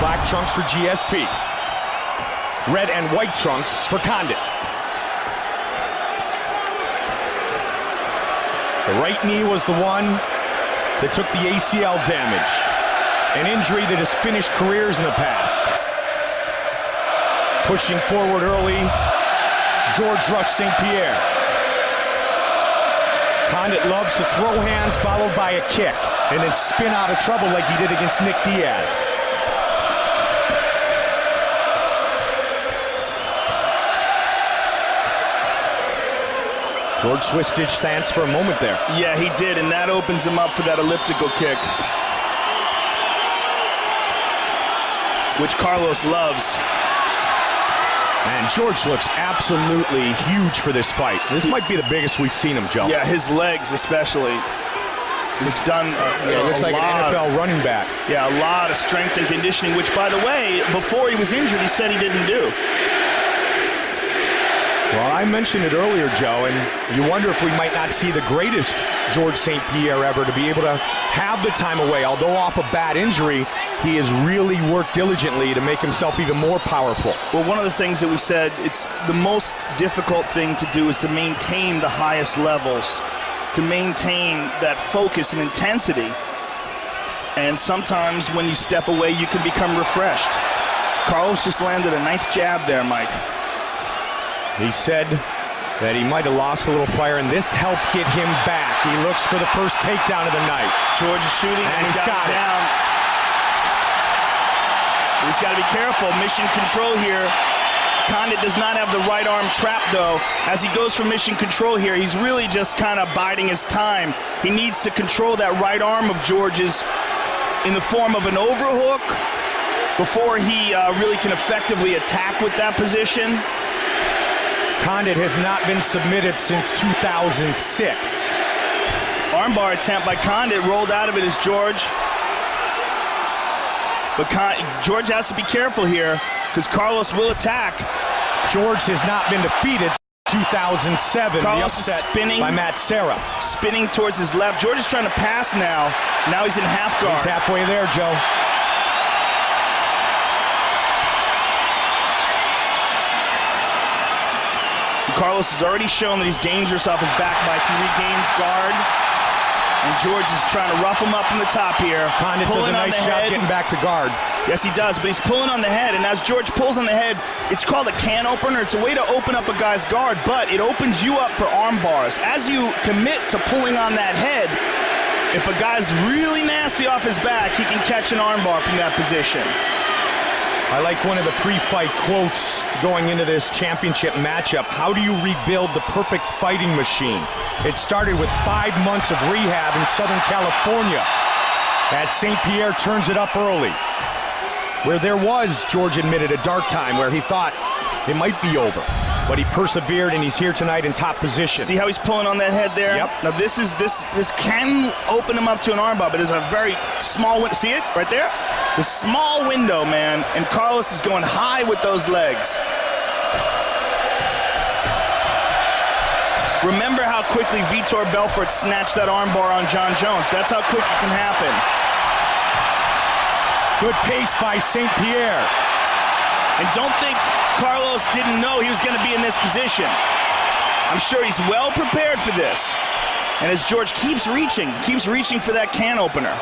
Black trunks for GSP. Red and white trunks for Condit. The right knee was the one that took the ACL damage. An injury that has finished careers in the past. Pushing forward early, George rushed St. Pierre. Condit loves to throw hands followed by a kick and then spin out of trouble like he did against Nick Diaz. George switched his stance for a moment there. Yeah, he did, and that opens him up for that elliptical kick, which Carlos loves. And George looks absolutely huge for this fight. This might be the biggest we've seen him, Joe. Yeah, his legs especially. He's done it looks like an NFL running back. Yeah, a lot of strength and conditioning, which, by the way, before he was injured, he said he didn't do. Well, I mentioned it earlier, Joe, and you wonder if we might not see the greatest George St. Pierre ever to be able to have the time away. Although off a bad injury, he has really worked diligently to make himself even more powerful. Well, one of the things that we said, it's the most difficult thing to do is to maintain the highest levels, to maintain that focus and intensity. And sometimes when you step away, you can become refreshed. Carlos just landed a nice jab there, Mike. He said that he might have lost a little fire, and this helped get him back. He looks for the first takedown of the night. George is shooting, and he's got it down. He's got to be careful. Mission control here. Condit does not have the right arm trapped, though. As he goes for mission control here, he's really just kind of biding his time. He needs to control that right arm of George's in the form of an overhook before he really can effectively attack with that position. Condit has not been submitted since 2006. Armbar attempt by Condit, rolled out of it as George. But George has to be careful here because Carlos will attack. George has not been defeated since 2007. Carlos the upset is spinning by Matt Serra. Spinning towards his left. George is trying to pass now. Now he's in half guard. He's halfway there, Joe. Carlos has already shown that he's dangerous off his back bike. He regains guard. And George is trying to rough him up from the top here. Condit does a nice job getting back to guard. Yes, he does, but he's pulling on the head. And as George pulls on the head, it's called a can opener. It's a way to open up a guy's guard, but it opens you up for arm bars. As you commit to pulling on that head, if a guy's really nasty off his back, he can catch an arm bar from that position. I like one of the pre-fight quotes going into this championship matchup. How do you rebuild the perfect fighting machine? It started with 5 months of rehab in Southern California as St. Pierre turns it up early. Where there was, George admitted, a dark time where he thought it might be over. But he persevered, and he's here tonight in top position. See how he's pulling on that head there? Yep. Now this can open him up to an armbar, but it's a very small window. See it right there? The small window, man. And Carlos is going high with those legs. Remember how quickly Vitor Belfort snatched that armbar on John Jones. That's how quick it can happen. Good pace by St. Pierre. And don't think Carlos didn't know he was going to be in this position. I'm sure he's well prepared for this. And as George keeps reaching for that can opener.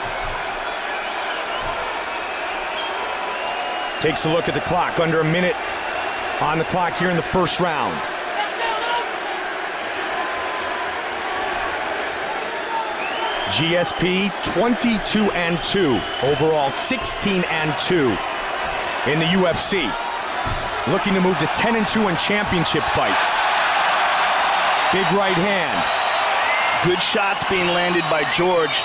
Takes a look at the clock. Under a minute on the clock here in the first round. GSP 22-2. Overall 16-2 in the UFC. Looking to move to 10-2 in championship fights. Big right hand. Good shots being landed by George.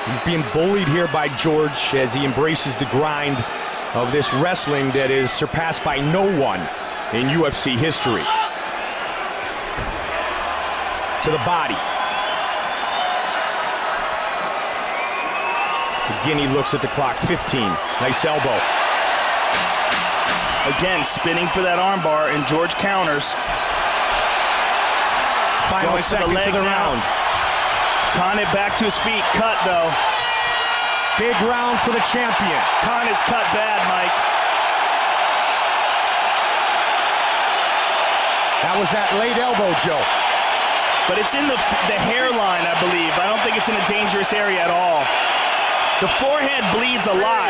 He's being bullied here by George as he embraces the grind of this wrestling that is surpassed by no one in UFC history. To the body. Again, he looks at the clock. 15. Nice elbow. Again, spinning for that armbar, and George counters. Final seconds of the round. Condit back to his feet. Cut, though. Big round for the champion. Condit's cut bad, Mike. That was that late elbow, Joe. But it's in the hairline, I believe. I don't think it's in a dangerous area at all. The forehead bleeds a lot.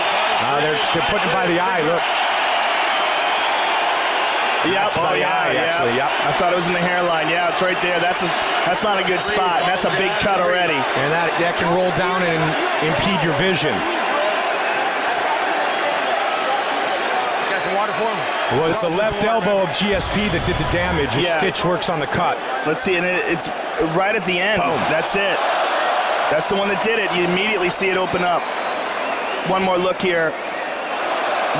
They're putting it by the eye, look. Yep. By the eye, actually, yep. I thought it was in the hairline. Yeah, it's right there. That's not a good spot. That's a big cut already. And that can roll down and impede your vision. Got some water for him? It was the left elbow of GSP that did the damage. His stitch works on the cut. Let's see, and it's right at the end. Boom. That's it. That's the one that did it. You immediately see it open up. One more look here.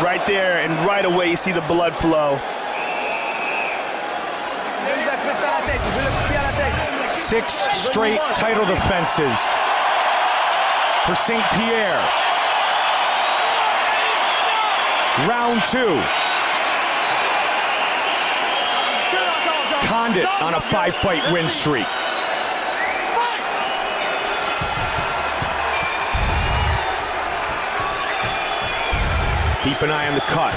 Right there, and right away you see the blood flow. 6 straight title defenses for St. Pierre. Round 2. Condit on a 5-fight win streak. Keep an eye on the cut.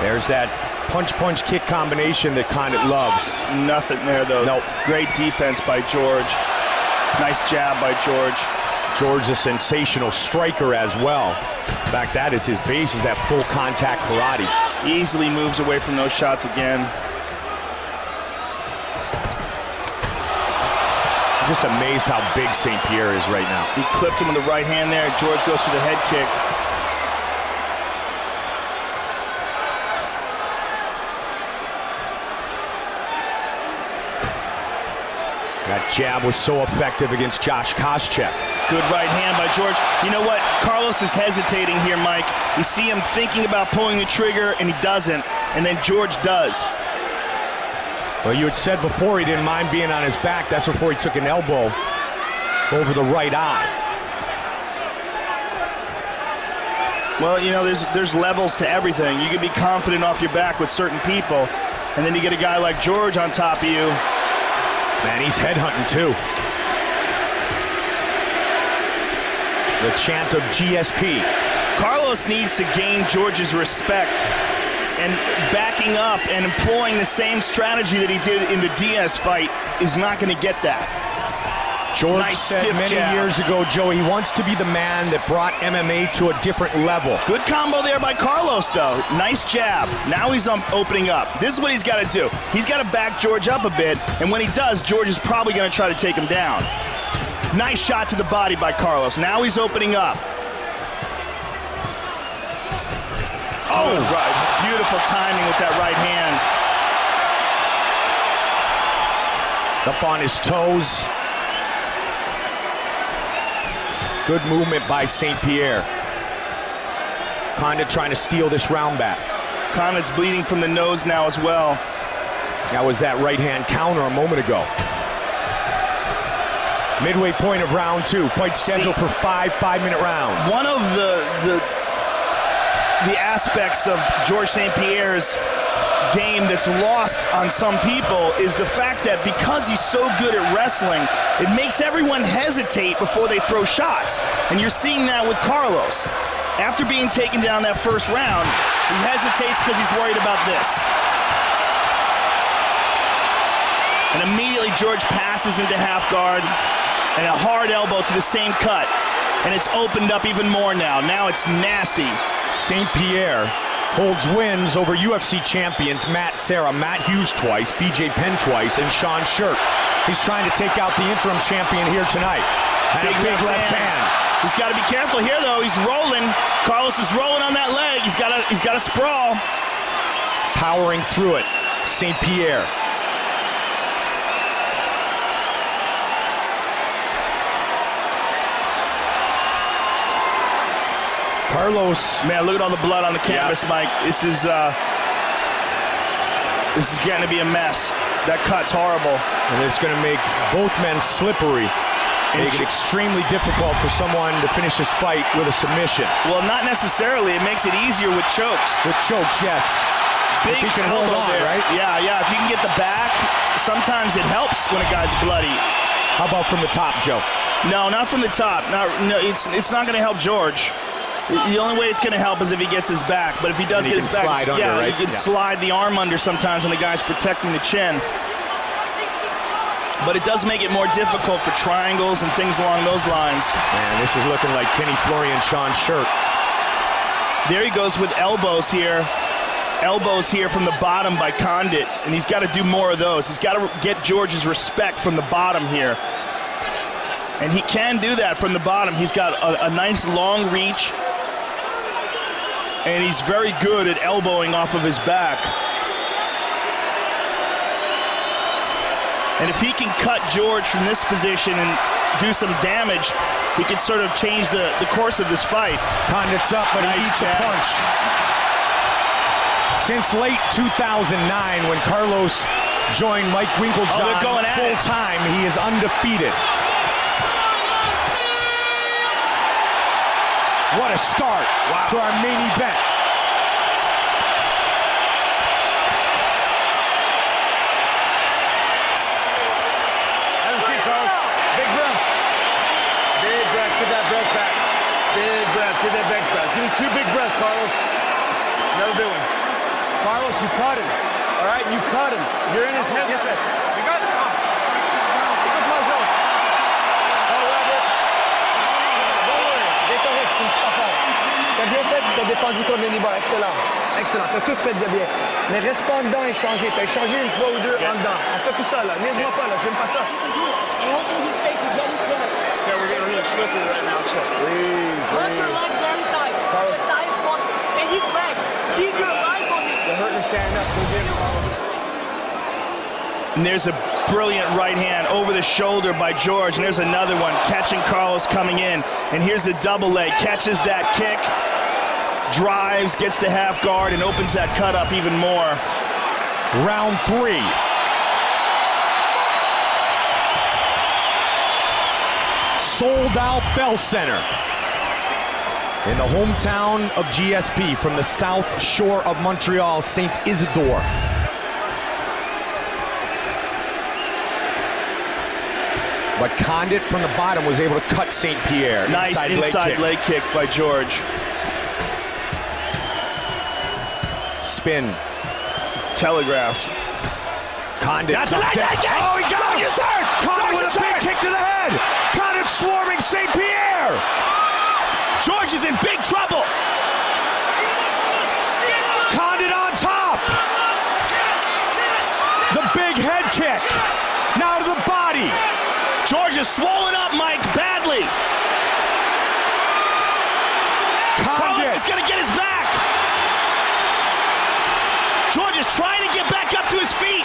There's that punch-punch kick combination that Condit loves. Nothing there, though. Nope. Great defense by George. Nice jab by George. George, a sensational striker as well. In fact, that is his base, is that full contact karate. Easily moves away from those shots again. Just amazed how big St. Pierre is right now. He clipped him with the right hand there. George goes for the head kick. That jab was so effective against Josh Koscheck. Good right hand by George. You know what? Carlos is hesitating here, Mike. You see him thinking about pulling the trigger, and he doesn't. And then George does. Well, you had said before he didn't mind being on his back. That's before he took an elbow over the right eye. Well, you know, there's levels to everything. You can be confident off your back with certain people, and then you get a guy like George on top of you. Man, he's headhunting too. The chant of GSP. Carlos needs to gain George's respect, and backing up and employing the same strategy that he did in the Diaz fight is not going to get that. George Nice said stiff many jab. years ago, Joe, he wants to be the man that brought MMA to a different level. Good combo there by Carlos, though. Nice jab. Now he's opening up. This is what he's got to do. He's got to back George up a bit, and when he does, George is probably going to try to take him down. Nice shot to the body by Carlos. Now he's opening up. Oh, right. Beautiful timing with that right hand. Up on his toes. Good movement by St. Pierre. Condit trying to steal this round back. Condit's bleeding from the nose now as well. That was that right hand counter a moment ago. Midway point of round 2. Fight scheduled for 5 5-minute rounds. One of the aspects of George St. Pierre's game that's lost on some people is the fact that because he's so good at wrestling, it makes everyone hesitate before they throw shots. And you're seeing that with Carlos. After being taken down that first round, he hesitates because he's worried about this. And immediately George passes into half guard and a hard elbow to the same cut. And it's opened up even more now. Now it's nasty. St. Pierre holds wins over UFC champions Matt Serra, Matt Hughes twice, BJ Penn twice, and Sean Shirk. He's trying to take out the interim champion here tonight. And a big left hand. He's got to be careful here, though. He's rolling. Carlos is rolling on that leg. He's got to sprawl. Powering through it, St. Pierre. Carlos. Man, look at all the blood on the canvas, Mike. This is getting to be a mess. That cut's horrible. And it's going to make both men slippery. Make it extremely difficult for someone to finish this fight with a submission. Well, not necessarily. It makes it easier with chokes. With chokes, yes. Big if he can hold on, there. right? Yeah. If you can get the back, sometimes it helps when a guy's bloody. How about from the top, Joe? No, not from the top. No, it's not going to help George. The only way it's going to help is if he gets his back. But if he does get his back, slide under, right? You can slide the arm under sometimes when the guy's protecting the chin. But it does make it more difficult for triangles and things along those lines. Man, this is looking like Kenny Florian Sean's shirt. There he goes with elbows here. Elbows here from the bottom by Condit, and he's got to do more of those. He's got to get George's respect from the bottom here. And he can do that from the bottom. He's got a nice long reach, and he's very good at elbowing off of his back. And if he can cut George from this position and do some damage, he can sort of change the course of this fight. Condit's up, but he eats a punch. Since late 2009, when Carlos joined Mike Winkeljohn full-time, he is undefeated. What a start to our main event. Have a seat, Carlos. Big breath. Big breath. Get that breath back. Big breath. Get that breath back. Give me 2 big breaths, Carlos. Another big one. Carlos, you cut him. All right, you cut him. You're in his head. You got it. T'as bien fait, t'as défendu comme les niveaux. Excellent. Excellent. T'as tout fait de bien. Mais reste pas en dedans et changer. T'as échangé une fois ou deux en dedans. On fait plus ça, là. Niaise-moi pas, là. J'aime pas ça. His face is getting clear. Yeah, we're getting a little slippery right now, so. Hold your leg very tight. Tight spots. And his leg. Keep your leg on it. You're hurting standing up. Go get him, Carlos. And there's a brilliant right hand over the shoulder by George, and there's another one catching Carlos coming in. And here's the double leg, catches that kick, drives, gets to half guard, and opens that cut up even more. Round 3. Sold out Bell Center in the hometown of GSP from the south shore of Montreal, St. Isidore. But Condit from the bottom was able to cut St. Pierre. Nice inside leg kick by George. Spin. Telegraphed. Condit. That's a leg kick! Oh, he got him! George is hurt! Condit George with is a big hurt! kick to the head! Condit swarming St. Pierre! George is in big trouble! Condit on top! The big head kick! Now to the body! George is swollen up, Mike, badly. Carlos is going to get his back. George is trying to get back up to his feet.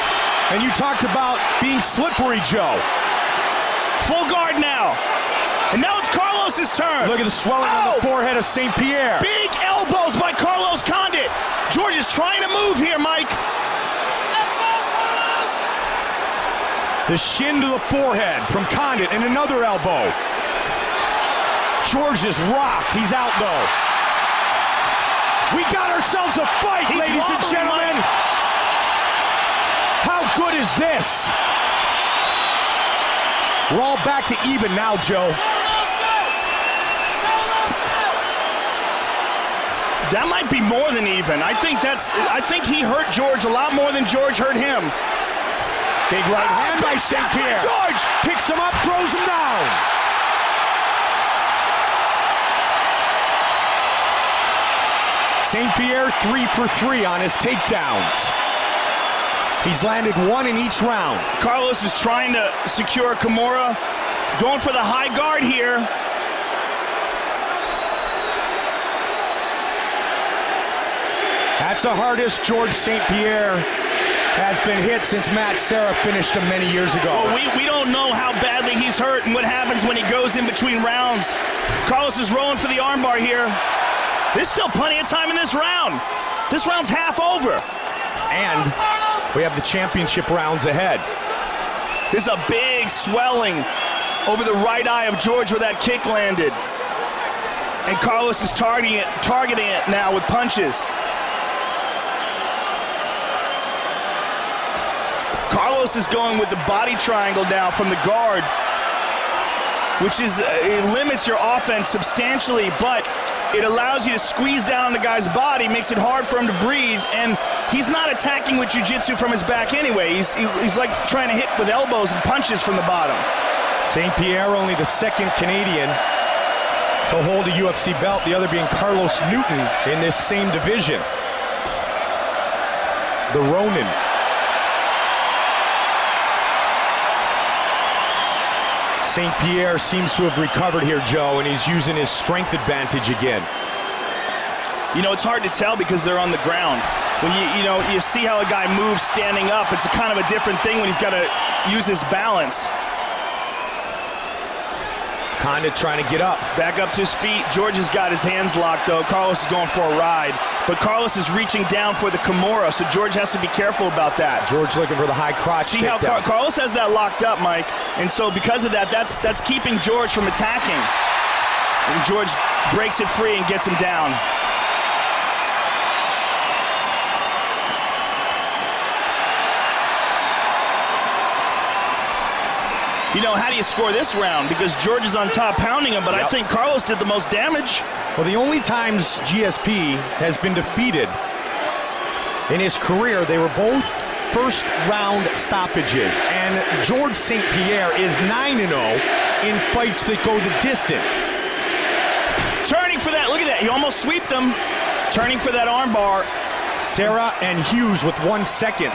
And you talked about being slippery, Joe. Full guard now. And now it's Carlos's turn. Look at the swelling on the forehead of St. Pierre. Big elbows by Carlos Condit. George is trying to move here, Mike. The shin to the forehead from Condit and another elbow. George is rocked. He's out, though. We got ourselves a fight, ladies and gentlemen. Mike. How good is this? We're all back to even now, Joe. That might be more than even. I think he hurt George a lot more than George hurt him. Big right hand by St. Pierre. George picks him up, throws him down. St. Pierre 3 for 3 on his takedowns. He's landed 1 in each round. Carlos is trying to secure Kimura, going for the high guard here. That's the hardest George St. Pierre has been hit since Matt Serra finished him many years ago. Well, we don't know how badly he's hurt and what happens when he goes in between rounds. Carlos is rolling for the armbar here. There's still plenty of time in this round. This round's half over. And we have the championship rounds ahead. There's a big swelling over the right eye of George where that kick landed. And Carlos is targeting it now with punches. Carlos is going with the body triangle now from the guard, which is it limits your offense substantially, but it allows you to squeeze down on the guy's body, makes it hard for him to breathe, and he's not attacking with jiu-jitsu from his back anyway. He's like trying to hit with elbows and punches from the bottom. St. Pierre, only the second Canadian to hold a UFC belt, the other being Carlos Newton in this same division. The Ronin. St. Pierre seems to have recovered here, Joe, and he's using his strength advantage again. You know, it's hard to tell because they're on the ground. When you see how a guy moves standing up, it's a kind of a different thing when he's got to use his balance. Condit trying to get up. Back up to his feet. George has got his hands locked, though. Carlos is going for a ride. But Carlos is reaching down for the Kimura, so George has to be careful about that. George looking for the high crotch. See how Carlos has that locked up, Mike. And so because of that, that's keeping George from attacking. And George breaks it free and gets him down. You know, how do you score this round? Because George is on top pounding him, but I think Carlos did the most damage. Well, the only times GSP has been defeated in his career, they were both first round stoppages. And George St. Pierre is 9-0 in fights that go the distance. Turning for that, look at that, he almost sweeped him. Turning for that armbar. Serra and Hughes with 1 second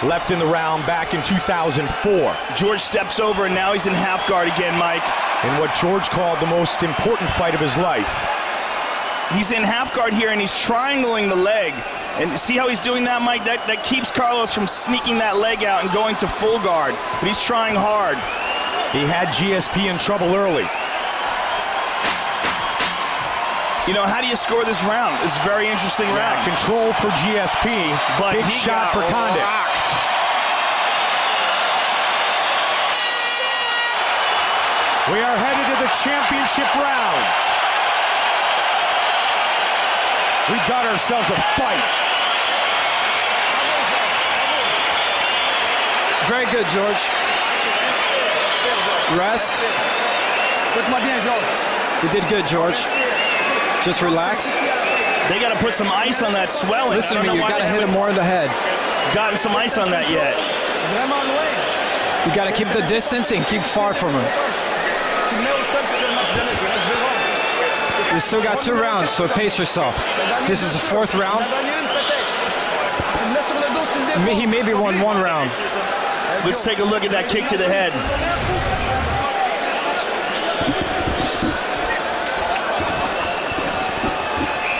left in the round back in 2004. George steps over and now he's in half guard again, Mike. In what George called the most important fight of his life. He's in half guard here and he's triangling the leg. And see how he's doing that, Mike? That keeps Carlos from sneaking that leg out and going to full guard. But he's trying hard. He had GSP in trouble early. You know, how do you score this round? It's a very interesting round. Control for GSP, but big shot for Condit. We are headed to the championship rounds. We got ourselves a fight. Very good, George. Rest. You did good, George. Just relax. They got to put some ice on that swelling. Listen to me, you got to hit him more in the head. Gotten some ice on that yet. You got to keep the distance and keep far from him. You still got 2 rounds, so pace yourself. This is the 4th round. He maybe won 1 round. Let's take a look at that kick to the head.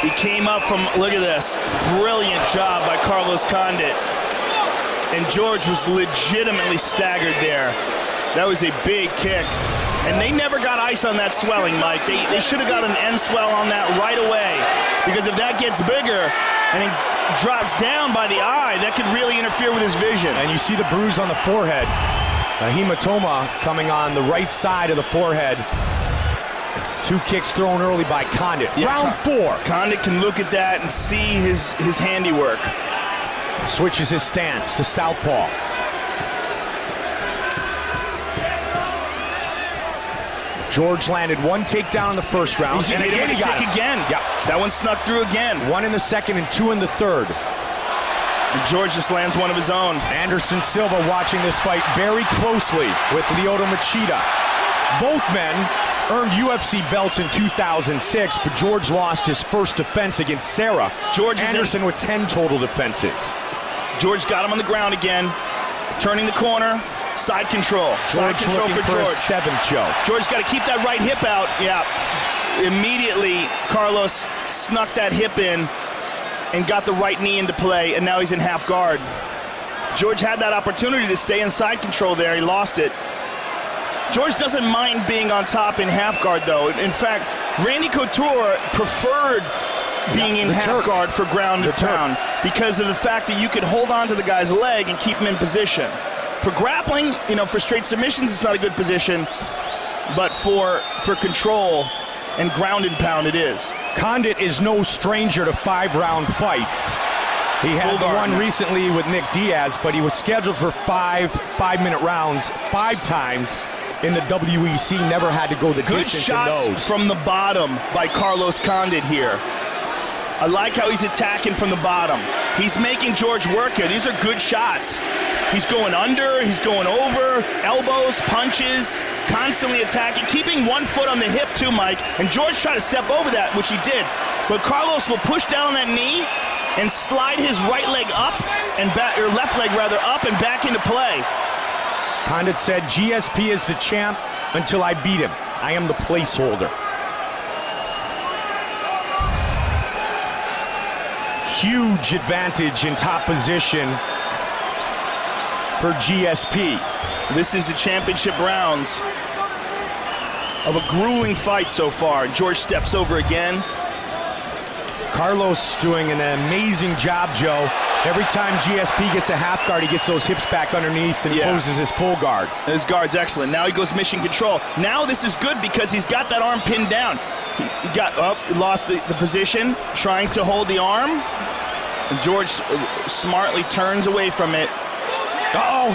He came up from, look at this, brilliant job by Carlos Condit. And George was legitimately staggered there. That was a big kick. And they never got ice on that swelling, Mike. They should have got an end swell on that right away. Because if that gets bigger and it drops down by the eye, that could really interfere with his vision. And you see the bruise on the forehead. A hematoma coming on the right side of the forehead. 2 kicks thrown early by Condit. Yeah, round 4. Condit can look at that and see his handiwork. Switches his stance to southpaw. George landed 1 takedown in the first round. And again, he got it again. Yeah. That one snuck through again. 1 in the second and 2 in the third. And George just lands one of his own. Anderson Silva watching this fight very closely with Lyoto Machida. Both men earned UFC belts in 2006, but George lost his first defense against Serra. Anderson with 10 total defenses. George got him on the ground again, turning the corner. Side control. Side George control looking for for George. a 7th, Joe. George's got to keep that right hip out. Yeah. Immediately, Carlos snuck that hip in and got the right knee into play, and now he's in half guard. George had that opportunity to stay in side control there. He lost it. George doesn't mind being on top in half guard, though. In fact, Randy Couture preferred being in half guard for ground and pound because of the fact that you could hold on to the guy's leg and keep him in position. For grappling, you know, for straight submissions, it's not a good position. but for control and ground and pound it is. Condit is no stranger to 5-round fights. He had Full the guard. one recently with Nick Diaz, but he was scheduled for 5-minute rounds 5 times in the WEC. Never had to go the Good distance in shots those. from the bottom by Carlos Condit here. I like how he's attacking from the bottom. He's making George work here. These are good shots. He's going under, he's going over, elbows, punches, constantly attacking, keeping one foot on the hip too, Mike. And George tried to step over that, which he did. But Carlos will push down on that knee and slide his right leg up and back, or left leg rather, up and back into play. Condit said, GSP is the champ until I beat him. I am the placeholder. Huge advantage in top position for GSP. This is the championship rounds of a grueling fight so far. George steps over again. Carlos doing an amazing job, Joe. Every time GSP gets a half guard, he gets those hips back underneath and closes his full guard. His guard's excellent. Now he goes mission control. Now this is good because he's got that arm pinned down. He got up, lost the position, trying to hold the arm. And George smartly turns away from it. Uh-oh.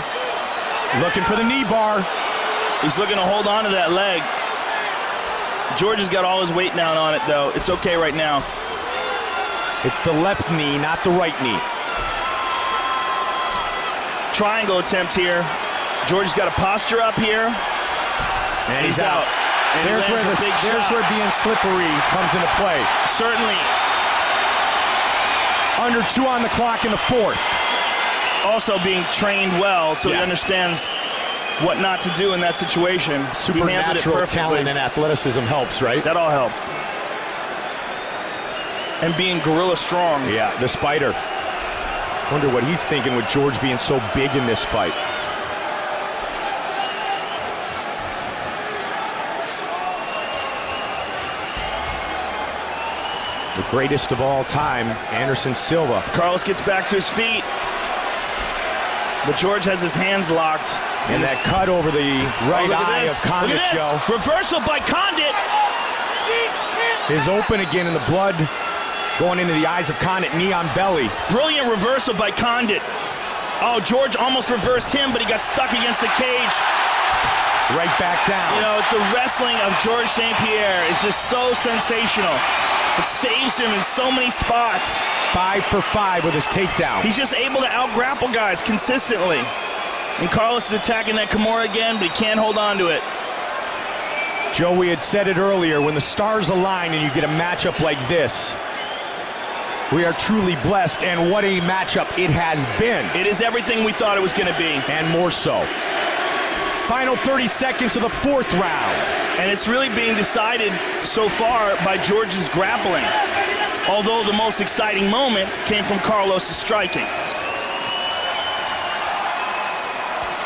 Looking for the knee bar. He's looking to hold on to that leg. George has got all his weight down on it, though. It's okay right now. It's the left knee, not the right knee. Triangle attempt here. George's got a posture up here. And he's out. And There's he lands a big where shot. being slippery comes into play. Certainly. Under 2 on the clock in the 4th. Also being trained well, so he Yeah. understands what not to do in that situation. He handled it Supernatural perfectly. talent and athleticism helps, right? That all helps. And being gorilla strong. Yeah, the Spider. Wonder what he's thinking with George being so big in this fight. The greatest of all time, Anderson Silva. Carlos gets back to his feet. But George has his hands locked. And that cut over the right Look at eye this. of Condit, Look at this. Joe, Reversal by Condit. is open again, and the blood going into the eyes of Condit, knee on belly. Brilliant reversal by Condit. Oh, George almost reversed him, but he got stuck against the cage. Right back down. You know, the wrestling of George St. Pierre is just so sensational. It saves him in so many spots. 5 for 5 with his takedown. He's just able to out-grapple guys consistently. And Carlos is attacking that Kimura again, but he can't hold on to it. Joe, we had said it earlier, when the stars align and you get a matchup like this, we are truly blessed, and what a matchup it has been. It is everything we thought it was going to be. And more so. Final 30 seconds of the 4th round. And it's really being decided so far by George's grappling. Although the most exciting moment came from Carlos' striking.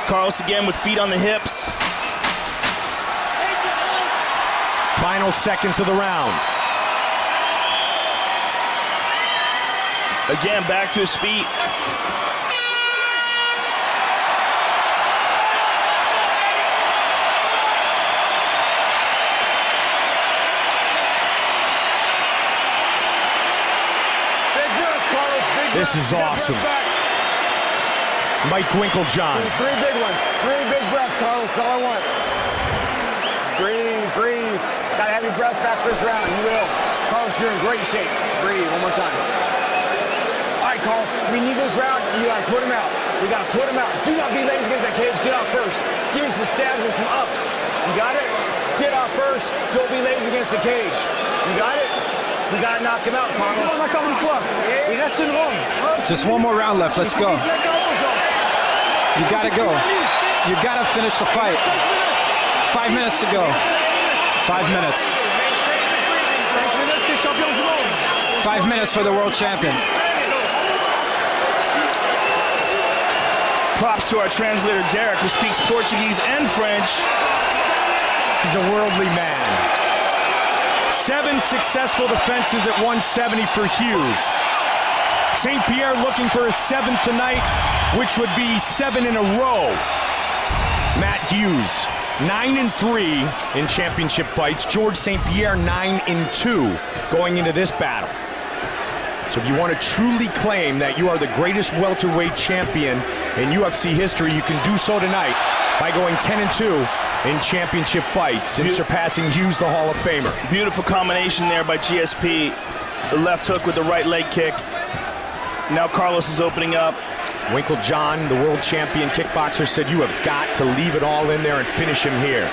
Carlos again with feet on the hips. Final seconds of the round. Again, back to his feet. Big breath, Carlos. Big This breath. is Get that awesome. breath back. Mike Winklejohn. 3 big ones. 3 big breaths, Carlos. That's all I want. Breathe, breathe. Gotta have your breath back this round. You will. Carlos, you're in great shape. Breathe one more time. All right, Carlos. We need this round. You gotta put him out. We gotta put him out. Do not be lazy against that cage. Get out first. Give me some stabs and some ups. You got it? Get out first. Don't be lazy against the cage. You got it? We gotta knock him out, Carlos. Il reste une ronde. Just one more round left. Let's go. You gotta go. You gotta finish the fight. 5 minutes to go. 5 minutes. 5 minutes for the world champion. Props to our translator, Derek, who speaks Portuguese and French. He's a worldly man. 7 successful defenses at 170 for Hughes. St. Pierre looking for his 7th tonight, which would be 7 in a row. Matt Hughes 9-3 in championship fights. George St. Pierre 9-2 going into this battle. So if you want to truly claim that you are the greatest welterweight champion in UFC history, you can do so tonight by going 10-2 in championship fights and surpassing Hughes, the Hall of Famer. Beautiful combination there by GSP. The left hook with the right leg kick. Now Carlos is opening up. Winkle John, the world champion kickboxer, said you have got to leave it all in there and finish him here.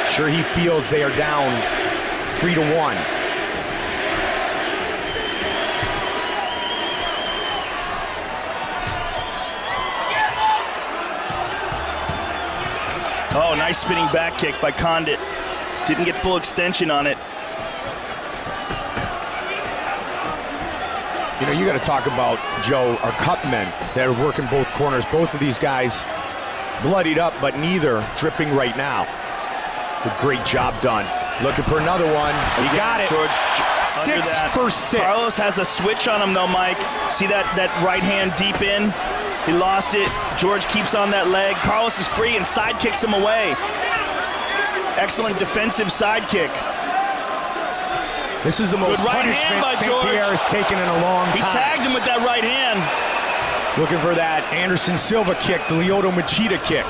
Sure, he feels they are down 3-1. Oh, nice spinning back kick by Condit. Didn't get full extension on it. You know, you got to talk about, Joe, our cut men that are working both corners. Both of these guys bloodied up, but neither dripping right now. A great job done. Looking for another one. He got it. George, 6 for 6. Carlos has a switch on him, though, Mike. See that right hand deep in? He lost it. George keeps on that leg. Carlos is free and side kicks him away. Excellent defensive side kick. This is the most punishment St. Pierre has taken in a long time. He tagged him with that right hand. Looking for that Anderson Silva kick, the Lyoto Machida kick.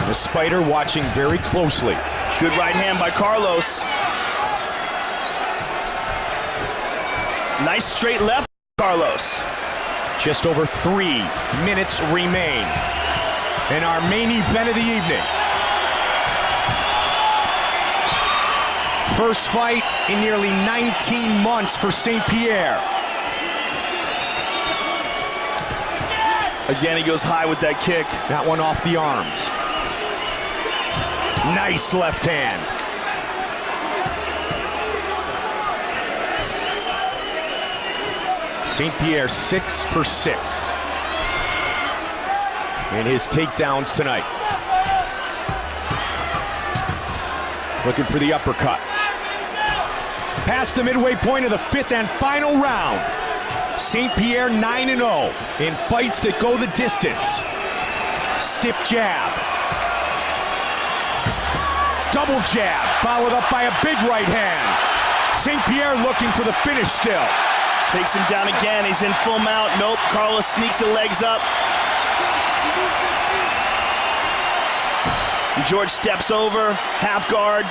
And the Spider watching very closely. Good right hand by Carlos. Nice straight left, Carlos. Just over 3 minutes remain in our main event of the evening. First fight in nearly 19 months for St. Pierre. Again, he goes high with that kick. That one off the arms. Nice left hand. St. Pierre 6 for 6 in his takedowns tonight. Looking for the uppercut. Past the midway point of the 5th and final round. St. Pierre 9-0 in fights that go the distance. Stiff jab. Double jab, followed up by a big right hand. St. Pierre looking for the finish still. Takes him down again. He's in full mount. Nope. Carlos sneaks the legs up. And George steps over, half guard.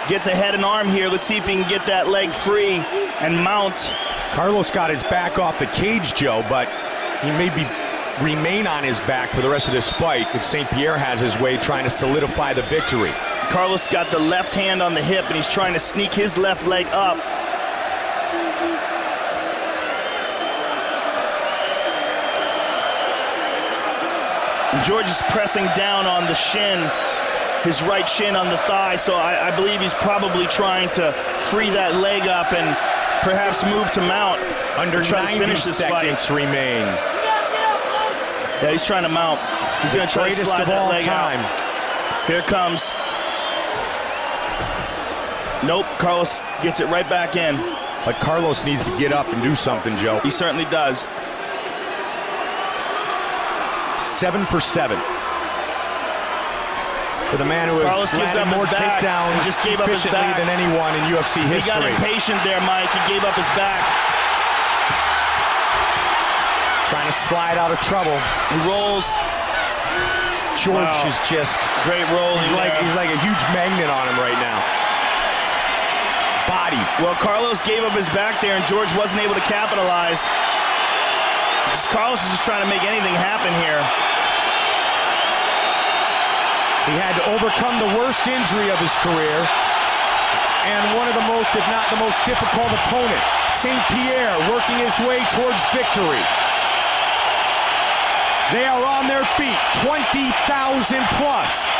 Gets a head and arm here. Let's see if he can get that leg free and mount. Carlos got his back off the cage, Joe, but he may remain on his back for the rest of this fight if St. Pierre has his way trying to solidify the victory. Carlos got the left hand on the hip, and he's trying to sneak his left leg up. And George is pressing down on the shin, his right shin on the thigh, so I believe he's probably trying to free that leg up and perhaps move to mount. Under try 90 to finish this seconds fight. remain. Yeah, he's trying to mount. He's going to try to slide that leg out. Here it comes. Nope, Carlos gets it right back in. But Carlos needs to get up and do something, Joe. He certainly does. 7 for 7. For the man who has landed more takedowns efficiently than anyone in UFC history. He got impatient there, Mike. He gave up his back. Trying to slide out of trouble. He rolls. George is just great rolling. He's like a huge magnet on him right now. Body. Well, Carlos gave up his back there, and George wasn't able to capitalize. Carlos is just trying to make anything happen here. He had to overcome the worst injury of his career and one of the most, if not the most difficult opponent. St. Pierre working his way towards victory. They are on their feet, 20,000 plus,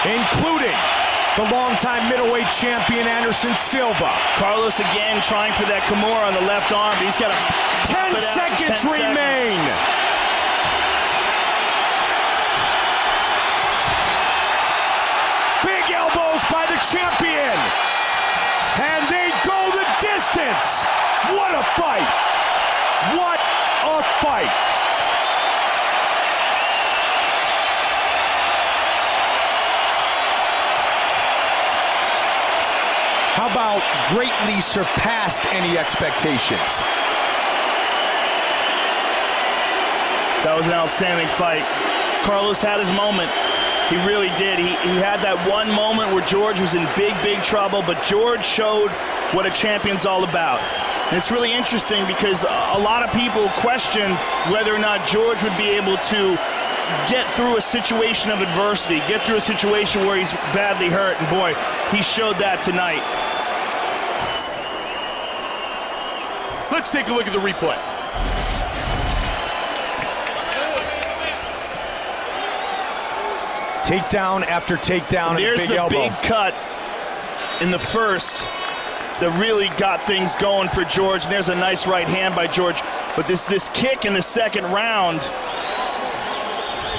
including the longtime middleweight champion Anderson Silva. Carlos again trying for that Kimura on the left arm. He's got 10 seconds remain. Big elbows by the champion. And they go the distance. What a fight. What a fight. How about greatly surpassed any expectations? That was an outstanding fight. Carlos had his moment. He really did. He had that one moment where George was in big, big trouble, but George showed what a champion's all about. And it's really interesting because a lot of people question whether or not George would be able to get through a situation of adversity, get through a situation where he's badly hurt, and boy, he showed that tonight. Let's take a look at the replay. Takedown after takedown, There's and big the elbow. big cut in the first that really got things going for George. And there's a nice right hand by George. But this kick in the second round,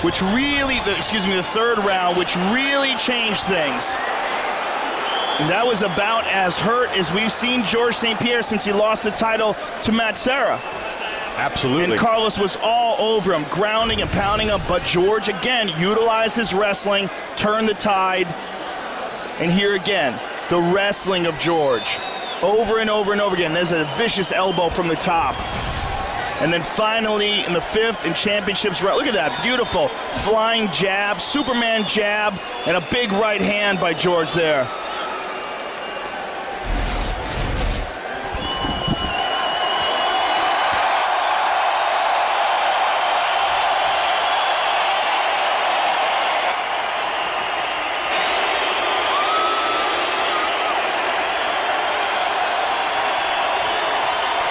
which really, the third round, which really changed things. And that was about as hurt as we've seen George St. Pierre since he lost the title to Matt Serra. Absolutely. And Carlos was all over him, grounding and pounding him, but George, again, utilized his wrestling, turned the tide. And here again, the wrestling of George. Over and over and over again. There's a vicious elbow from the top. And then finally, in the fifth and championships round, look at that, beautiful flying jab, Superman jab, and a big right hand by George there.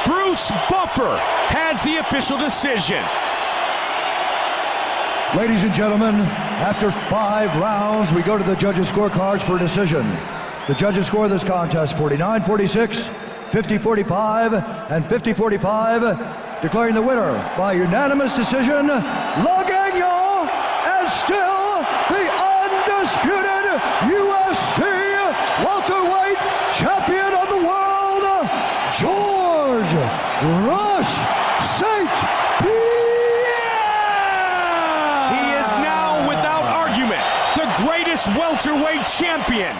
Bruce Buffer has the official decision. Ladies and gentlemen, after 5 rounds, we go to the judges' scorecards for a decision. The judges score this contest 49-46, 50-45, and 50-45, declaring the winner by unanimous decision, Lagagnon, and still the undisputed UFC welterweight champion of the world, George Rush St. Pierre! He is now, without argument, the greatest welterweight champion